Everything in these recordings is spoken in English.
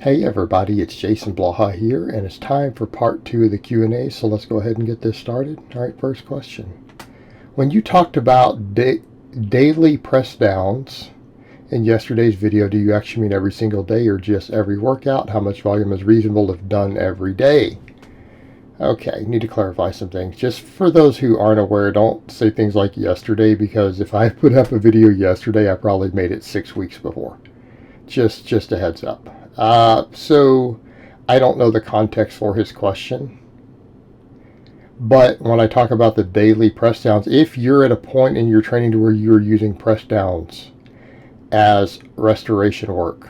Hey everybody, it's Jason Blaha here, and it's time for part 2 of the Q&A, so let's go ahead and get this started. Alright, first question. When you talked about daily press downs in yesterday's video, do you actually mean every single day or just every workout? How much volume is reasonable if done every day? Okay, need to clarify some things. Just for those who aren't aware, don't say things like yesterday, because if I put up a video yesterday, I probably made it 6 weeks before. Just a heads up. So I don't know the context for his question, but when I talk about the daily press downs, if you're at a point in your training to where you're using press downs as restoration work,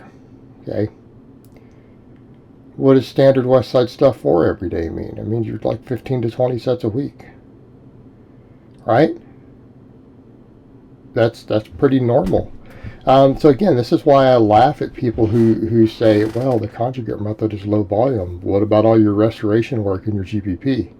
okay, what does standard West Side stuff for every day mean? It means you're like 15 to 20 sets a week, right? That's pretty normal. So again, this is why I laugh at people who say, well, the conjugate method is low volume. What about all your restoration work in your GPP?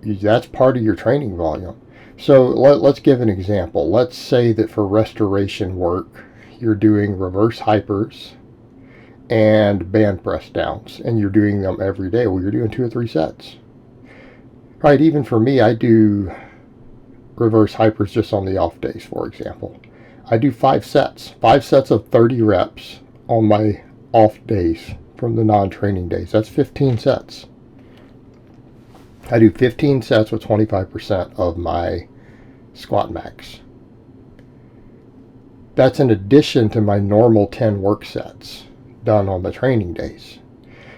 That's part of your training volume. So let's give an example. Let's say that for restoration work, you're doing reverse hypers and band press downs, and you're doing them every day. Well, you're doing 2 or 3 sets. Right, even for me, I do reverse hypers just on the off days, for example. I do 5 sets of 30 reps on my off days from the non-training days. That's 15 sets. I do 15 sets with 25% of my squat max. That's in addition to my normal 10 work sets done on the training days.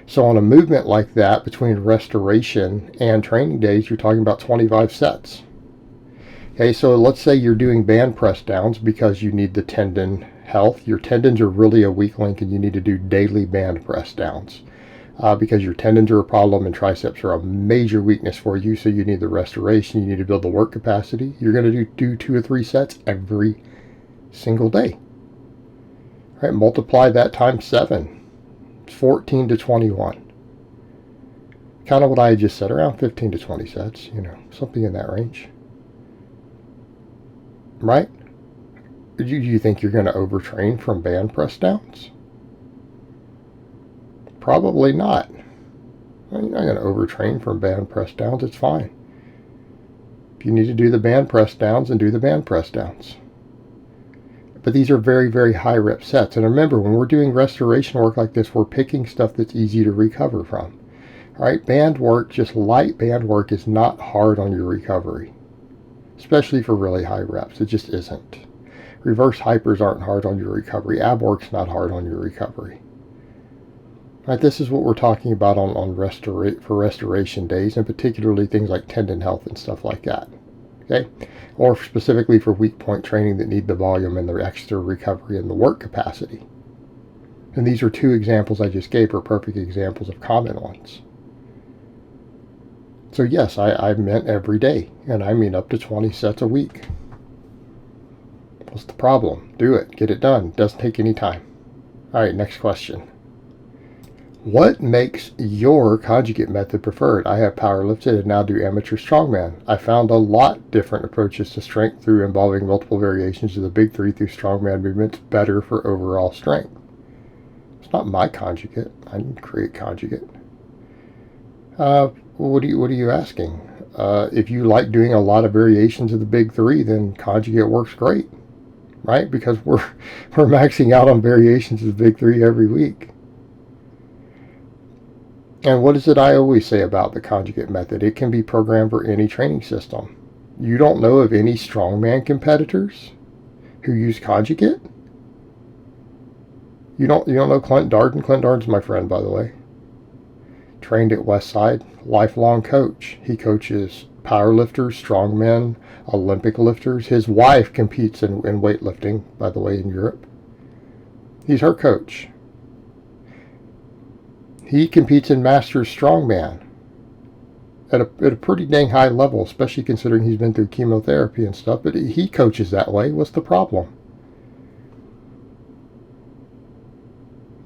So on a movement like that, between restoration and training days, you're talking about 25 sets. Okay, so let's say you're doing band press downs because you need the tendon health. Your tendons are really a weak link, and you need to do daily band press downs because your tendons are a problem and triceps are a major weakness for you, so you need the restoration. You need to build the work capacity. You're going to do 2 or 3 sets every single day. All right, multiply that times 7. It's 14 to 21. Kind of what I just said, around 15 to 20 sets, something in that range. Right? Do you think you're going to overtrain from band press downs? Probably not. You're not going to overtrain from band press downs. It's fine. If you need to do the band press downs, then do the band press downs. But these are very, very high rep sets. And remember, when we're doing restoration work like this, we're picking stuff that's easy to recover from. All right, band work, just light band work, is not hard on your recovery, especially for really high reps. It just isn't. Reverse hypers aren't hard on your recovery. Ab work's not hard on your recovery. Right, this is what we're talking about for restoration days, and particularly things like tendon health and stuff like that. Okay, or specifically for weak point training that need the volume and the extra recovery and the work capacity. And these are 2 examples I just gave are perfect examples of common ones. So yes, I meant every day, and I mean up to 20 sets a week. What's the problem? Do it. Get it done. Doesn't take any time. All right, next question. What makes your conjugate method preferred? I have powerlifted and now do amateur strongman. I found a lot different approaches to strength through involving multiple variations of the big 3 through strongman movements better for overall strength. It's not my conjugate. I didn't create conjugate. What are you asking? If you like doing a lot of variations of the big 3, then conjugate works great, right? Because we're maxing out on variations of the big 3 every week. And what is it I always say about the conjugate method? It can be programmed for any training system. You don't know of any strongman competitors who use conjugate? You don't know Clint Darden? Clint Darden's my friend, by the way. Trained at West Side, lifelong coach. He coaches powerlifters, strongmen, Olympic lifters. His wife competes in weightlifting, by the way, in Europe. He's her coach. He competes in Masters Strongman at a pretty dang high level, especially considering he's been through chemotherapy and stuff, but he coaches that way. What's the problem?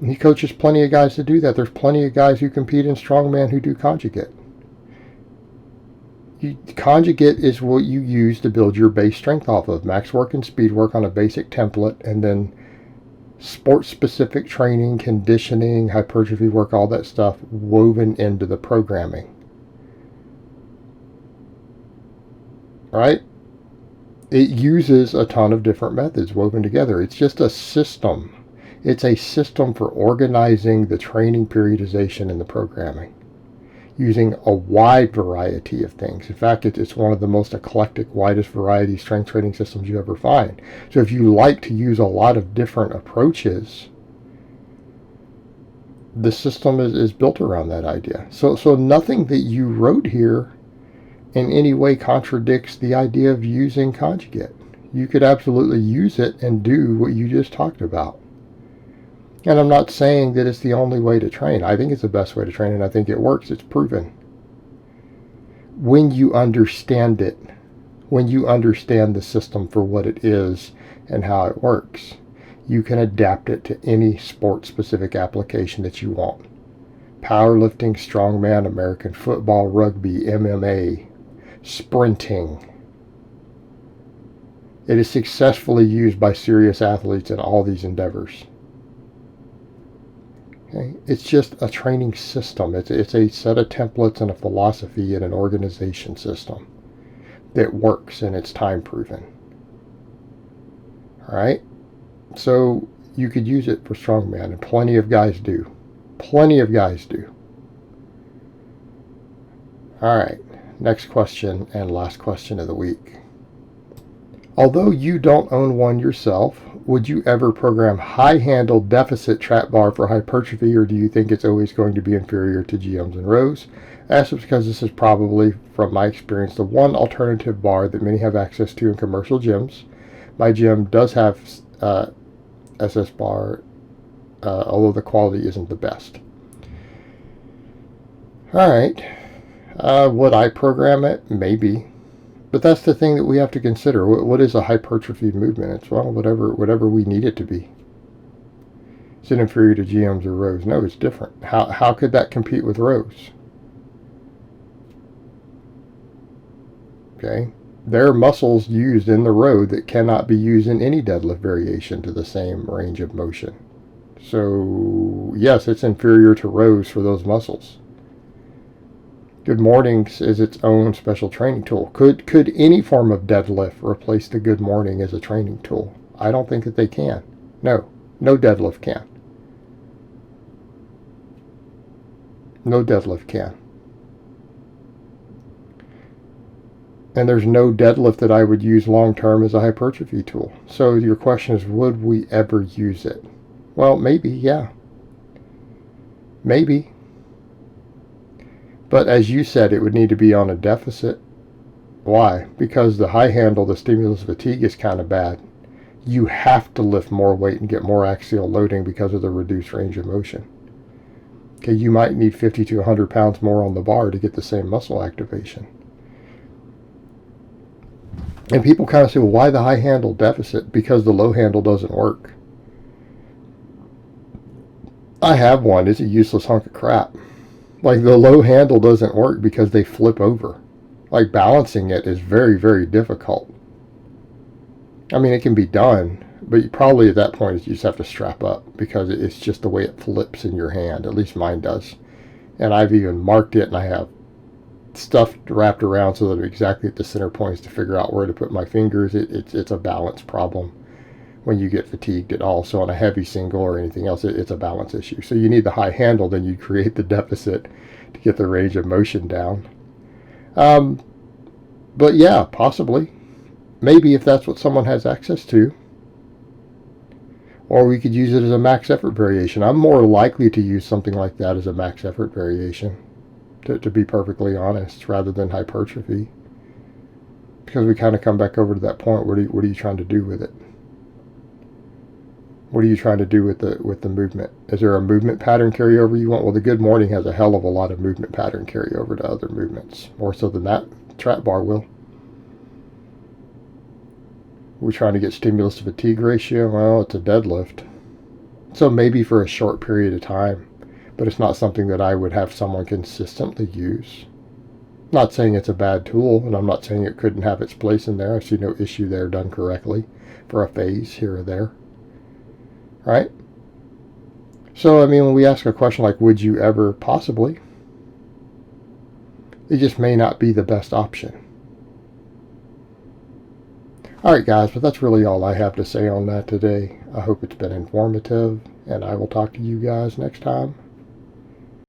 And he coaches plenty of guys to do that. There's plenty of guys who compete in strongman who do conjugate. Conjugate is what you use to build your base strength off of. Max work and speed work on a basic template, and then Sport-specific training, conditioning, hypertrophy work, all that stuff woven into the programming. Right? It uses a ton of different methods woven together. It's just a system. It's a system for organizing the training periodization in the programming, using a wide variety of things. In fact, it's one of the most eclectic, widest variety strength training systems you ever find. So if you like to use a lot of different approaches, the system is built around that idea. So nothing that you wrote here in any way contradicts the idea of using conjugate. You could absolutely use it and do what you just talked about. And I'm not saying that it's the only way to train. I think it's the best way to train, and I think it works. It's proven. When you understand it, when you understand the system for what it is and how it works, you can adapt it to any sport-specific application that you want. Powerlifting, strongman, American football, rugby, MMA, sprinting. It is successfully used by serious athletes in all these endeavors. Okay? It's just a training system. It's a set of templates and a philosophy and an organization system that works, and it's time proven. All right? So you could use it for strongman, and plenty of guys do. Plenty of guys do. All right. Next question and last question of the week. Although you don't own one yourself, would you ever program high-handle deficit trap bar for hypertrophy, or do you think it's always going to be inferior to GMs and Rows? Asked because this is probably, from my experience, the one alternative bar that many have access to in commercial gyms. My gym does have SS bar, although the quality isn't the best. All right. Would I program it? Maybe. But that's the thing that we have to consider. What is a hypertrophy movement? It's, well, whatever we need it to be. Is it inferior to GMs or Rows? No, it's different. How could that compete with Rows? Okay. There are muscles used in the row that cannot be used in any deadlift variation to the same range of motion. So, yes, it's inferior to Rows for those muscles. Good mornings is its own special training tool. Could any form of deadlift replace the good morning as a training tool? I don't think that they can. No deadlift can. No deadlift can. And there's no deadlift that I would use long term as a hypertrophy tool. So your question is, would we ever use it? Well, maybe, yeah. Maybe. But as you said, it would need to be on a deficit. Why? Because the high handle, the stimulus fatigue is kind of bad. You have to lift more weight and get more axial loading because of the reduced range of motion. Okay, you might need 50 to 100 pounds more on the bar to get the same muscle activation. And people kind of say, well, why the high handle deficit? Because the low handle doesn't work. I have one. It's a useless hunk of crap. Like, the low handle doesn't work because they flip over. Like, balancing it is very, very difficult. I mean, it can be done, but you probably at that point you just have to strap up because it's just the way it flips in your hand. At least mine does. And I've even marked it, and I have stuff wrapped around so that I'm exactly at the center points to figure out where to put my fingers. It's a balance problem when you get fatigued at all. So on a heavy single or anything else, it's a balance issue. So you need the high handle, then you create the deficit to get the range of motion down. But yeah, possibly. Maybe if that's what someone has access to. Or we could use it as a max effort variation. I'm more likely to use something like that as a max effort variation, to be perfectly honest, rather than hypertrophy. Because we kind of come back over to that point. What are you trying to do with it? What are you trying to do with the movement? Is there a movement pattern carryover you want? Well, the good morning has a hell of a lot of movement pattern carryover to other movements, more so than that trap bar will. We're trying to get stimulus to fatigue ratio. Well, it's a deadlift. So maybe for a short period of time, but it's not something that I would have someone consistently use. Not saying it's a bad tool, and I'm not saying it couldn't have its place in there. I see no issue there done correctly for a phase here or there. right? So, I mean, when we ask a question like, would you ever possibly, it just may not be the best option. Alright guys, but that's really all I have to say on that today. I hope it's been informative, and I will talk to you guys next time.